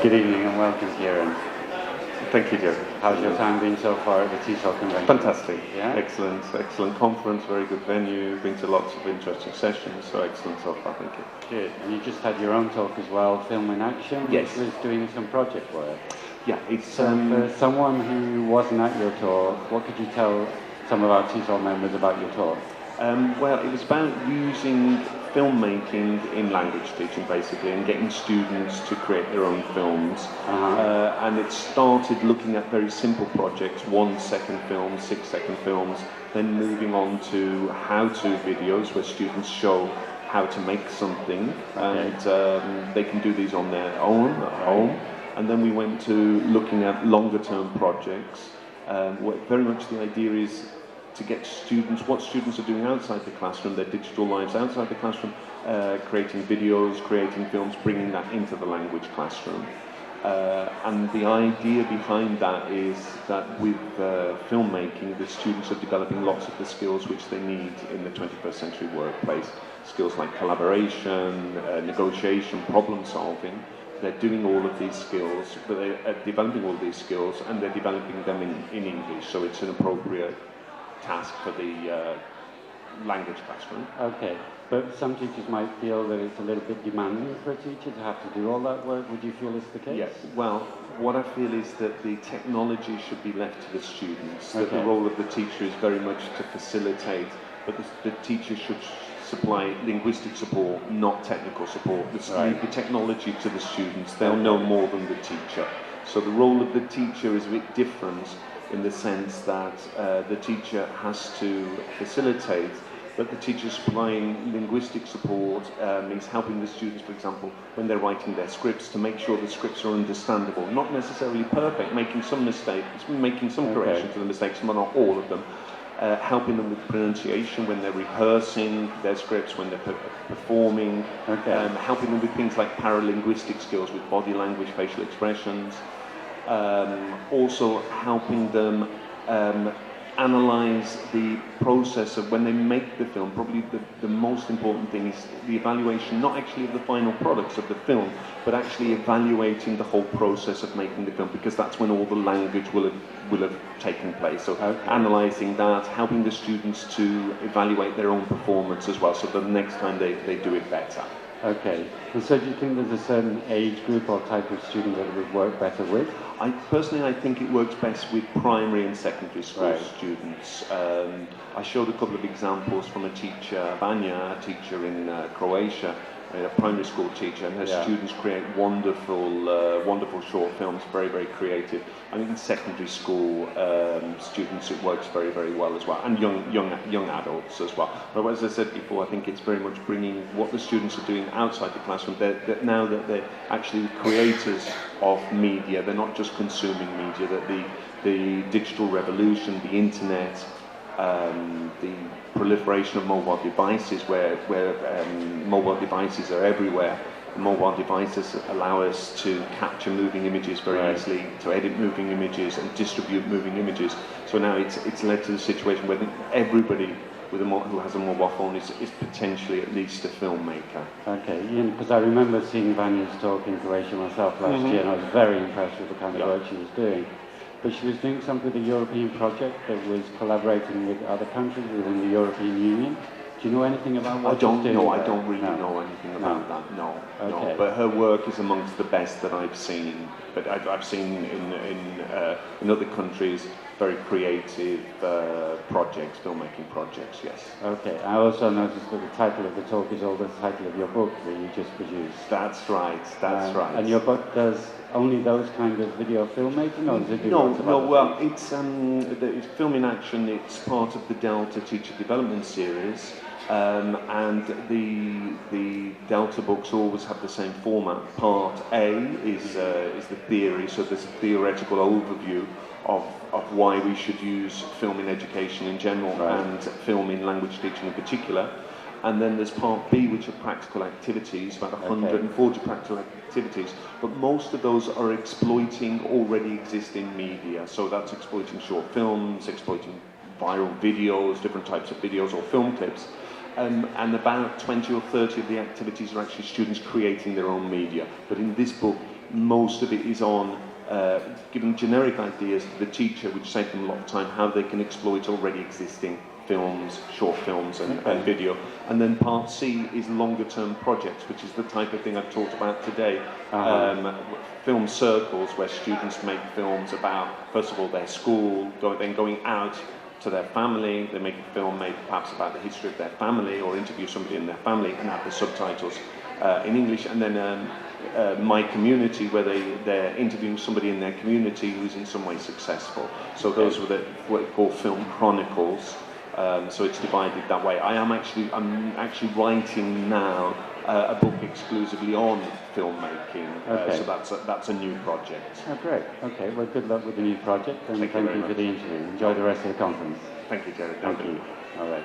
Good evening and welcome, Kieran. Thank you, Joe. How's your time been so far at the TESOL convention? Fantastic. Yeah? Excellent conference, very good venue, been to lots of interesting sessions, so excellent so far, thank you. Good. And you just had your own talk as well, Film in Action, Yes. which was doing some project work. Yeah, it's... So for someone who wasn't at your talk, what could you tell some of our TESOL members about your talk? Well, it was about using filmmaking in language teaching, basically, and getting students to create their own films. And it started looking at very simple projects, 1-second films, 6-second films, then moving on to how-to videos where students show how to make something, and they can do these on their own at home. And then we went to looking at longer-term projects. Very much the idea is to get students, what students are doing outside the classroom, their digital lives outside the classroom, creating videos, creating films, bringing that into the language classroom. And the idea behind that is that with filmmaking, the students are developing lots of the skills which they need in the 21st century workplace. Skills like collaboration, negotiation, problem solving. They're doing all of these skills, but they're developing all these skills and they're developing them in English, so it's an appropriate task for the language classroom. Okay, but some teachers might feel that it's a little bit demanding for a teacher to have to do all that work. Would you feel it's the case? Yes, well, what I feel is that the technology should be left to the students, that the role of the teacher is very much to facilitate, but the teacher should supply linguistic support, not technical support. The technology to the students, they'll know more than the teacher. So the role of the teacher is a bit different in the sense that the teacher has to facilitate, but the teacher supplying linguistic support means helping the students, for example, when they're writing their scripts, to make sure the scripts are understandable, not necessarily perfect, making some mistakes, making some corrections to the mistakes, but not all of them. Helping them with pronunciation when they're rehearsing their scripts, when they're performing, helping them with things like paralinguistic skills with body language, facial expressions, also helping them analyse the process of when they make the film. Probably the most important thing is the evaluation, not actually of the final products of the film, but actually evaluating the whole process of making the film, because that's when all the language will have taken place. So analysing that, helping the students to evaluate their own performance as well, so the next time they do it better. Okay, and so do you think there's a certain age group or type of student that it would work better with? Personally, I think it works best with primary and secondary school students. I showed a couple of examples from a teacher, Vanya, a teacher in Croatia, a primary school teacher, and her students create wonderful short films, very, very creative. I think in secondary school students it works very, very well as well, and young adults as well. But as I said before, I think it's very much bringing what the students are doing outside the classroom. Now that they're actually creators of media, they're not just consuming media, that the digital revolution, the internet, the proliferation of mobile devices, where mobile devices are everywhere. Mobile devices allow us to capture moving images very easily, to edit moving images and distribute moving images. So now it's led to the situation where everybody who has a mobile phone is potentially at least a filmmaker. Okay, because I remember seeing Vanya's talk in Croatia myself last year, and I was very impressed with the kind of work she was doing. But she was doing something with a European project that was collaborating with other countries within the European Union. Do you know anything about what she's doing? I don't really know anything about that, no. But her work is amongst the best that I've seen. But I've seen in other countries very creative projects, filmmaking projects, yes. Okay, I also noticed that the title of the talk is all the title of your book that you just produced. That's right. And your book does only those kind of video filmmaking, or does it do lots of other well, things? it's Film in Action. It's part of the Delta Teacher Development Series, and the Delta books always have the same format. Part A is the theory, so there's a theoretical overview of why we should use film in education in general and film in language teaching in particular. And then there's part B, which are practical activities, about 140 practical activities, but most of those are exploiting already existing media. So that's exploiting short films, exploiting viral videos, different types of videos or film clips. And about 20 or 30 of the activities are actually students creating their own media. But in this book, most of it is on giving generic ideas to the teacher, which save them a lot of time, how they can exploit already existing films, short films and video. And then part C is longer term projects, which is the type of thing I've talked about today. Film circles where students make films about, first of all, their school, then going out to their family. They make a film maybe perhaps about the history of their family, or interview somebody in their family and have the subtitles in English. And then My Community, where they're interviewing somebody in their community who's in some way successful. So those were what we call film chronicles. So it's divided that way. I'm actually writing now a book exclusively on filmmaking. So that's a new project. Oh, great. Okay. Well, good luck with the new project, and thank you for the interview. Enjoy the rest of the conference. Thank you, Jared. Thank you. All right.